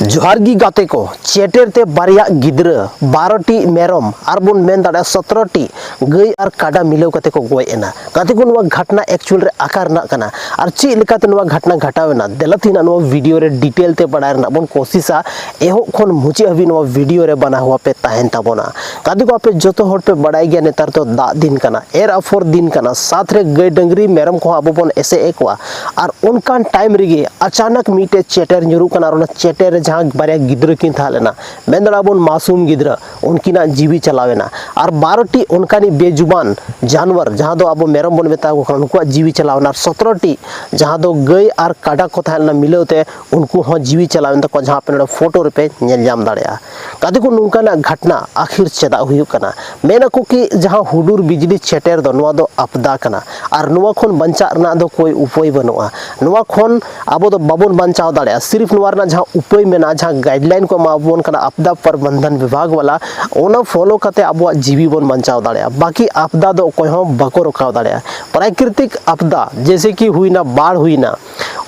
जोहारगी गाते को चेटेरते बारिया गिद्रा 12टी मेरम और बन मेन दाड़ा 17टी गई और काडा मिलाव कते को गोय एना गाते को नवा घटना एक्चुअल रे आकार ना कना और ची लेकाते नवा घटना घटावेना देलाथिना नवा वीडियो रे डिटेल ते बडाय रना बन कोशिशा एहो खन मुचे हबी नवा वीडियो रे बना हुआ पे ताहेन ताबोना गाते को आपे जतो हर पे बडाय गया नेतार तो दा दिन कना एर अफोर दिन कना साथ रे गई डंगरी मेरम को आबो बन ऐसे एकवा और उनकान टाइम रेगे अचानक मीटे चेटर nyuru kana और चेटर जहाँ बारे गिद्र किन था लेना मेंदड़ाबन मासूम गिद्र उनकिना जीवी चलावेना और 12टी उनकानी बेजुबान जानवर जहाँ दो अब मेरम बन बेता उनको जीवी चलावेना 17टी जहाँ दो गई और काडा को था लेना मिलते उनको हाँ जीवी चलावेना तो जहाँ पे फोटो रुपए नेलजाम दाड़िया कदी को नुकाना घटना आखिर चेदा हुई कना मेना को कि जहाँ हुडूर बिजली चेटर दो नुआ दो आपदा कना और नुआ खन बंचा रना दो कोई उपाय बनुआ नुआ खन अब दो बाबन बंचाव दाड़िया सिर्फ नुआ रना जहाँ उपाय मेना जहाँ गाइडलाइन को माबन कना आपदा प्रबंधन विभाग वाला ओना फॉलो करते अब जीवी बन बंचाव दाड़िया बाकी आपदा दो कोई हम बको रखाव दाड़िया प्राकृतिक आपदा जैसे कि हुई ना बाढ़ हुई ना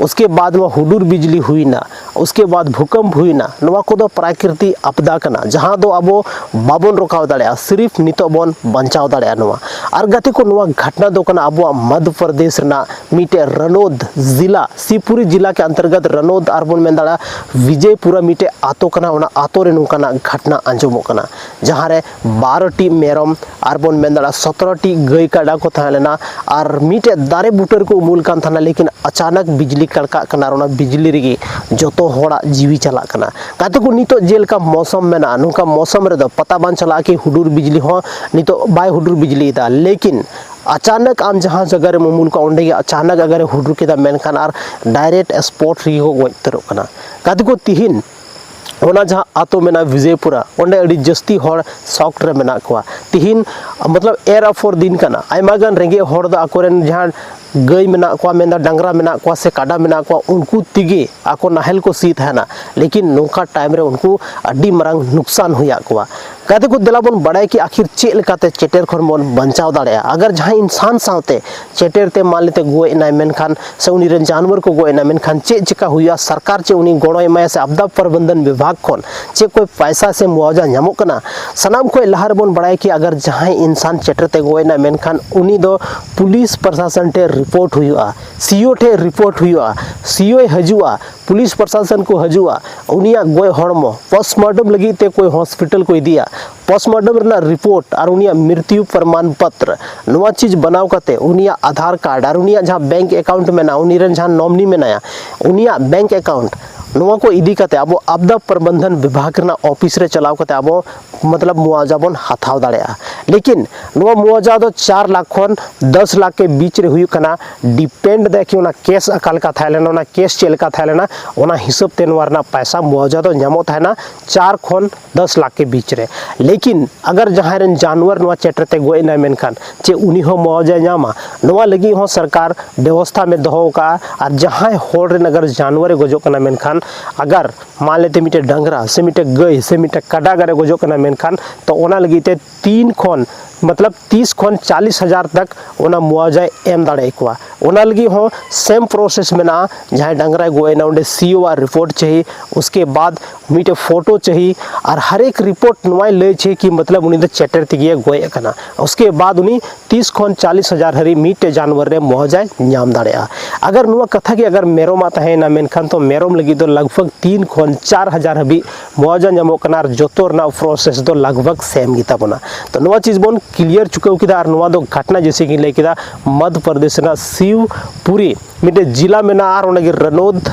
उसके बाद में हुडूर बिजली हुई ना उसके बाद भूकंप हुई ना नुआ को दो प्राकृतिक आपदा कना जहाँ दो अब बाबन रखाव दाड़िया सिर्फ नितो बन बंचाव दाड़िया नुआ और गति को नुआ घटना दो कना अब मध्य प्रदेश ना मीटे रनौद जिला शिवपुरी जिला के अंतर्गत रनौद और बन मेन दाड़ा विजयपुरा मीटे आतो कना ओना आतो रे नुकाना घटना अंजमो कना जहाँ रे 12टी मेरम और बन मेन दाड़ा 17टी गई काडा को थालेना और मीटे दारे बुटर को उमुल कान थाना लेकिन अचानक बिजली कड़का कना ओना बिजली रेगी जतो होड़ा जीवी चला कना काते को नितो जेल का मौसम में ना नुका मौसम रे दो पता बान चला कि हुडूर बिजली हो नितो बाय हुडूर बिजली दा लेकिन अचानक आम जहाँ जगह मुमुल का उंडे अचानक अगर हुडूर के मेनखान और डायरेक्ट स्पॉट री को गोज उतरो कना काते को तिहिन ओना जहाँ आतो मेना विजयपुरा ओंडे अड़ी जस्ती होड़ शॉक रे मेना कोआ तिहिन मतलब एर अफोर दिन कना आयमा गान रेंगे होड़ द आकोरेन जहाँ गई मेना को मेना डंगरा मेना को से काडा मेना को उनको तिगे आको नाहल को सीत है ना लेकिन नौका टाइम रे उनको अड्डी मरंग नुकसान हुआ को कहते को दिला बन बड़ाई कि आखिर चे लेकाते चेटर खन बन बंचाव दाड़िया अगर जहाँ इंसान साथे चेटर ते मान लेते गोय ना मेनखान से उनी रन जानवर को गोय ना मेनखान चे चिका हुआ सरकार चे उनी गोड़ो एमाय से आपदा प्रबंधन विभाग खन चे कोई पैसा से मुआवजा नामो कना सनाम को लहर बन बड़ाई कि अगर जहाँ इंसान चेटर ते गोय ना मेनखान उनी दो पुलिस प्रशासन टे रिपोर्ट हुआ सीओ ठे रिपोर्ट हुआ सीओ हजुआ पुलिस प्रशासन को हजुआ उनिया गोय हड़मो पोस्टमार्टम लगी ते कोई हॉस्पिटल को दिया पोस्टमार्टम रना रिपोर्ट और उनिया मृत्यु प्रमाण पत्र नवा चीज बनाव कते उनिया आधार कार्ड और उनिया जहाँ बैंक अकाउंट में ना उनिरन जहाँ नॉमिनी में नया उनिया बैंक अकाउंट नवा को इदी कते अब आपदा प्रबंधन विभाग रना ऑफिस रे चलाव कते अब मतलब मुआवजा बन हाथाव दाड़िया लेकिन नवा मुआवजा दो 4 लाख खन 10 लाख के बीच रे हुई कना डिपेंड दे कि उना केस अकाल का थालेना उना केस चेल का थालेना उना हिसाब ते नवा रना पैसा मुआवजा दो न्यामो थाना 4 खन 10 लाख के बीच रे लेकिन अगर जहाँ रन जानवर नवा चेटरते गोय ना मेनखान चे उनी हो मुआवजा न्यामा नवा लगी हो सरकार व्यवस्था में दोहो का और जहाँ होड़ रे अगर जानवर गोजो कना मेनखान अगर मान लेते मीटे डंगरा से मीटे गई से मीटे काडा गरे गोजो कना मेनखान तो ओना लगी ते 3 खन मतलब 30 खन 40 हजार तक ओना मुआवजा एम दाड़े को ओना लगी हो सेम प्रोसेस में ना जहाँ डंगरा गोए ना उन्हें सीओ आर रिपोर्ट चाहिए उसके बाद मीटे फोटो चाहिए और हर एक रिपोर्ट नुआई ले चाहिए कि मतलब उन्हें चेटर तिगिए गोए कना उसके बाद उन्हें 30 खन 40 हजार हरी मीटे जानवर रे मुआवजा नाम दाड़ेया अगर नुआ कथा कि अगर मेरोम आता है ना मेनखान तो मेरोम लगी तो लगभग 3 खन 4 हजार हबी मुआवजा नामो कना जोतोर ना प्रोसेस तो लगभग सेम गीता बना तो नुआ चीज बन क्लियर चुका किदा और नुआ दो घटना जैसे कि ले किदा मध्य प्रदेश ना शिवपुरी मिटे जिला में ना और उनके रनौद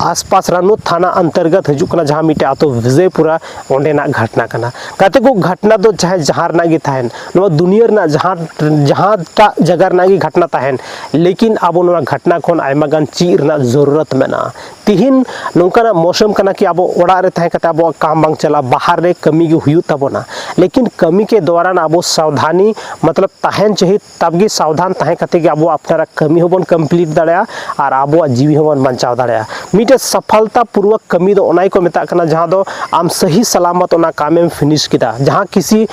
आसपास रनौद थाना अंतर्गत हजुकना जहाँ मिटे आतो विजयपुरा ओंडे ना घटना कना कहते को घटना तो चाहे जहाँ ना गी थाहन नुआ दुनिया ना जहाँ टा जगह ना गी घटना थाहन लेकिन अब नुआ घटना खन आयमा गान चीर ना जरूरत में ना तिहिन नौकाना मौसम कना कि अब ओड़ा रे थाहे कते अब काम बांग चला बाहर रे कमी गी हुयु तबोना लेकिन कमी के दौरान अब सावधानी मतलब ताहन चाहिए तब गी सावधान ताहे कते कि अब अपना कमी होबन कंप्लीट दाड़िया और आबो जीवी होबन बचाव दाड़े मिटे सफलता पूर्वक कमी दो ओनाई को मेता कना जहां दो आम सही सलामत ओना कामेम फिनिश किदा जहां किसी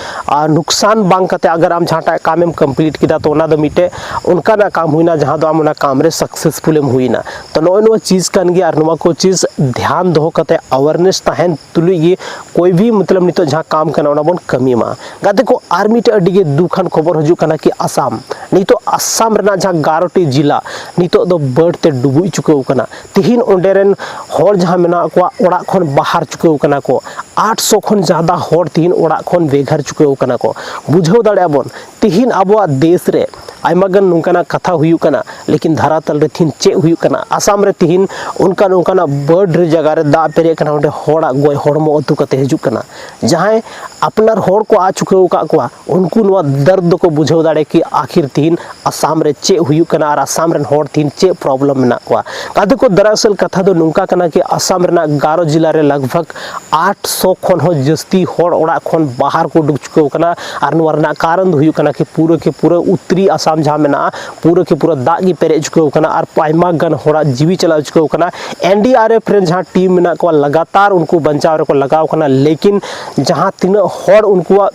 नुकसान बांग कते अगर आम जहां कामेम कंप्लीट किदा तो ओना दो मिटे उनका ना काम हुईना जहां दो आम ओना काम रे सक्सेसफुल एम हुईना तो नो चीज कन गया और नुआ को चीज ध्यान दो कते अवेयरनेस तहन तुलुगी कोई भी मतलब नितो जहां काम करना ओना बोन कमी मा गाते को आर्मी टे अडिगे दुखान खबर हजू कना कि आसाम नितो आसाम रेना जहां 11टी जिला नितो दो बर्ड ते डुबुई चुके कना तिहिन ओंडेरन हर जहां मेना को ओड़ा खन बाहर चुके कना को 800 खन ज्यादा हर तिहिन ओड़ा खन बेघर चुके कना को बुझाव दाड़े बोन तिहिन अबो देश रे आयमागन नुकाना कथा हुयु कना लेकिन धरातल रे थिन चे हुयु कना आसाम रे तिहिन उनका नुकाना बर्ड रे जगह रे दा पेरे कना ओंडे होड़ा गोय हड़मो अतु कते हिजु कना जहां अपनार होड़ को आ चुके का को उनको नुआ दर्द को बुझाव दाड़े कि आखिर तिहिन आसाम रे चे हुयु कना और आसाम रेन होड़ तिहिन चे प्रॉब्लम मेना को कादे को दरअसल कथा दो नुका कना कि आसाम रेना 11 जिला रे लगभग 800 खन हो जस्ती होड़ ओड़ा खन बाहर को डुब चुके कना और नुआ रेना कारण हुयु कना कि पूरे के पूरे उत्तरी आसाम जहां मेना पूरे के पूरा दाग गी पेरे चुके कना और पाइमा गन होड़ा जीवी चला चुके कना एनडीआरएफ रे जहां टीम मेना को लगातार उनको बचाव रे को लगाव कना लेकिन जहां तीन होड़ उनको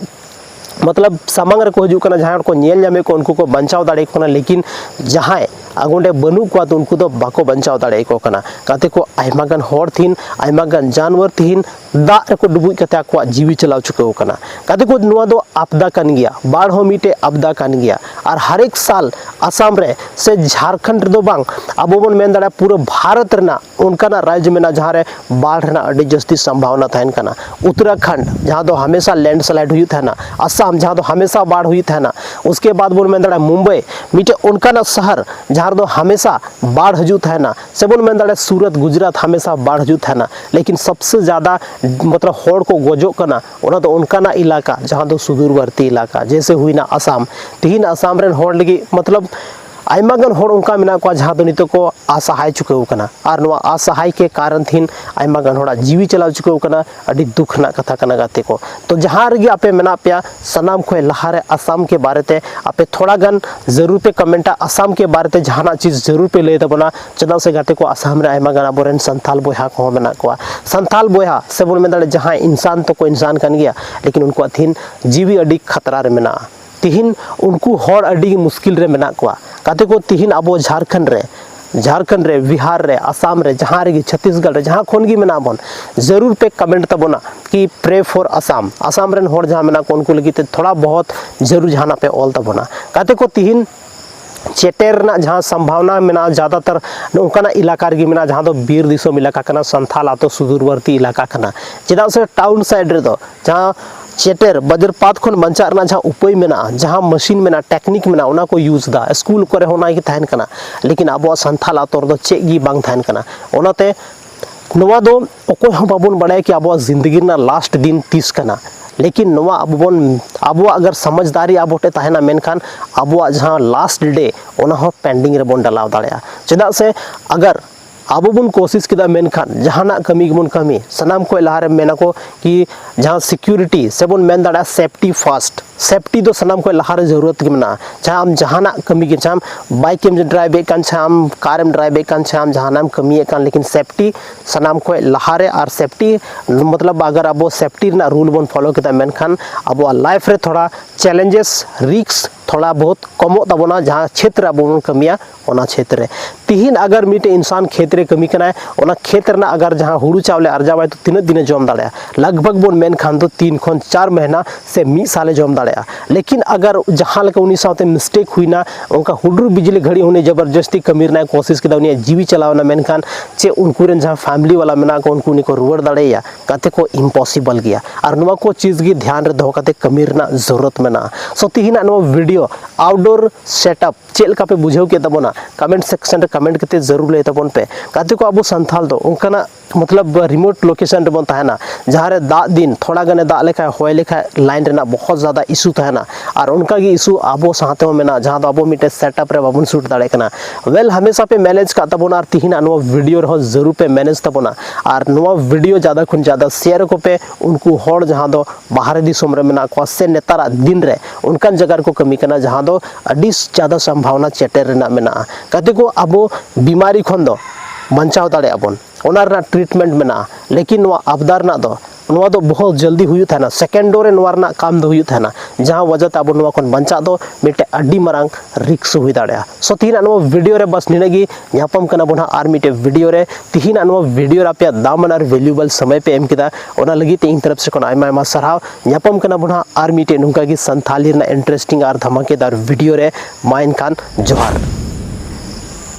मतलब सामंग रे को हजू कना जहां को नेल जामे को उनको को बचाव दाड़े को लेकिन जहां आगोंडे बनु को तो उनको तो बाको बचाव दाड़े को कना काते को आयमागन होड़ थिन आयमागन जानवर थिन दा रे को डुबुई कते को जीवी चलाव चुके कना काते को नुआ दो आपदा कन गया बाढ़ हो मिटे आपदा कन गया और हर एक साल आसाम रे से झारखंड रे दो बांग अबो बन मेन दाड़ा पूरा भारत रेना उनका ना राज्य में ना जहां रे बाढ़ रेना अडी जस्ती संभावना थाइन कना उत्तराखंड जहां दो हमेशा लैंडस्लाइड हुई था ना आसाम जहां दो हमेशा बाढ़ हुई था ना उसके बाद बोल में दाड़ा मुंबई मिटे उनका ना शहर जहां दो हमेशा बाढ़ हजूत है ना से बोल में दाड़ा सूरत गुजरात हमेशा बाढ़ हजूत है ना लेकिन सबसे ज्यादा मतलब होड़ को गोजो कना ओना तो उनका ना इलाका जहां दो सुदूरवर्ती इलाका जैसे हुई ना आसाम तीन आसाम रेन होड़ लगी मतलब आयमागन होड़ उनका मेना को जहां दो नितो को असहाय चुके कना और नुआ असहाय के कारण थिन आयमागन होड़ा जीवी चलाव चुके कना अडी दुख ना कथा कना गाते को तो जहां रगी आपे मेना पे सनाम खोय लहारे आसाम के बारे ते आपे थोड़ा गन जरूर पे कमेंटा आसाम के बारे ते जहाना चीज जरूर पे ले तबना चदा से गाते को आसाम रे आयमागन अबोरेन संथाल बोया को मेना को संथाल बोया से बोल में दाड़े जहां इंसान तो को इंसान कन गया लेकिन उनको थिन जीवी अडी खतरा रे मेना तिहिन उनको होड़ अडी मुश्किल रे मेना को काते को तिहिन अबो झारखंड रे बिहार रे आसाम रे जहां रे छत्तीसगढ़ रे जहां खोन गी मेना बन जरूर पे कमेंट तबना कि प्रे फॉर आसाम रेन होड़ जहां मेना को उनको लगी थोड़ा बहुत जरूर जहाना पे ऑल तबना काते को तिहिन चेटेर ना जहां संभावना मेना ज्यादातर उनका इलाका रे मेना जहां दो बीर दिसोम इलाका कना संथाल आतो सुदूरवर्ती इलाका कना चेदा से टाउन साइड रे दो जहां चेटेर वज्रपात खन बंचा रना जहां उपाय मेना जहां मशीन मेना टेक्निक मेना उना को यूज दा स्कूल करे होना की तहन कना लेकिन अब संथाल आतो दो चे गी बांग तहन कना ओनाते नवा दो ओको हम बाबुन बड़ाय कि अब जिंदगी ना लास्ट दिन 30 कना लेकिन नवा अब अगर समझदारी आबोटे तहना मेनखान अब जहां लास्ट डे ओना हो पेंडिंग रे बोन डालाव दाड़या चेदा से अगर अब बन कोशिश किदा मेनखान जहाना कमी बन कमी सनाम को लहारे मेना को कि जहां सिक्योरिटी से बन मेन दाड़ा सेफ्टी फर्स्ट सेफ्टी दो सनाम को लहारे जरूरत के मेना जहां हम जहाना कमी के जहां बाइक एम ड्राइव कान हम कार एम ड्राइव कान हम जहाना कमी कान लेकिन सेफ्टी सनाम को लहारे और सेफ्टी मतलब अगर अब सेफ्टी ना रूल बन फॉलो किदा मेनखान अब लाइफ रे थोड़ा चैलेंजेस रिस्क थोड़ा बहुत कमो तबना जहां क्षेत्र अब कमिया ओना क्षेत्र रे तिहिन अगर मिटे इंसान खेत रे कमी कना ओना खेत ना अगर जहां हुड़ू चावले अर्जावाय तो तीन दिन जम दाड़या लगभग बोन मेन खान तो 3 खन 4 महीना से 1 साले जम दाड़या लेकिन अगर जहां लका उनी साथे मिस्टेक हुईना उनका हुडुर बिजली घड़ी होने जबरदस्ती कमीर ना कोशिश किदा उनी जीवी चलावना मेन खान चे उनको रेन जहां फैमिली वाला मेना को उनको निको रुवर दाड़ेया काते को इम्पॉसिबल गया और नुवा को चीज गी ध्यान रे दो काते कमीर ना जरूरत मेना सो तिहिना नो वीडियो आउटडोर सेटअप चेल का पे बुझाव के तबना कमेंट सेक्शन रे कमेंट करते जरूर ले तबन पे काते को अब संथाल दो उनका मतलब रिमोट लोकेशन रे बन ताहना जहाँ रे दाग दिन थोड़ा गने दाग लेखा होय लेखा लाइन रेना बहुत ज़्यादा इशू तहना और उनका की इशू आबो साथे हो मेना जहाँ तो आबो मिटे सेटअप रे बाबुन शूट दाड़े कना वेल हमेशा पे मैनेज का तबोना और तिहिना नो वीडियो रहो जरूर पे मैनेज तबोना और नो वीडियो ज़्यादा खुन ज़्यादा शेयर को पे उनको हॉर जहाँ दो बाहर दिसोम रे मेना को से नेतारा दिन रे उनकान जगह को कमी करना जहाँ दो अडिस ज़्यादा संभावना चेटर रेना मेना कते को आबो बीमारी खन दो बचाव दाड़े आबोन ओनार ट्रीटमेंट मेना लेकिन नो आपदार ना दो नवा दो बहुत जल्दी हुई था सेकेंडो रे नवा रना काम दो हुई था जहाँ वजह ते आबो नवा खन बंचा दो मिटे अड्डी मरांग रिक्स हुई दाड़े सो तिहिना नवा वीडियो रे बस निनेगी ᱧᱟᱯᱟᱢ ᱠᱟᱱᱟ ᱵᱚᱱ आर मिटे वीडियो रे तिहिना नवा वीडियो रे आपे दाम और वैल्यूएबल समय पे एम किदा ओना लगी ते इन तरफ से कोन आयमा आयमा सरहाव ᱧᱟᱯᱟᱢ ᱠᱟᱱᱟ ᱵᱚᱱ आर मिटे नुका की संथाली रे इंटरेस्टिंग और धमाकेदार वीडियो रे माइन खान जोहार।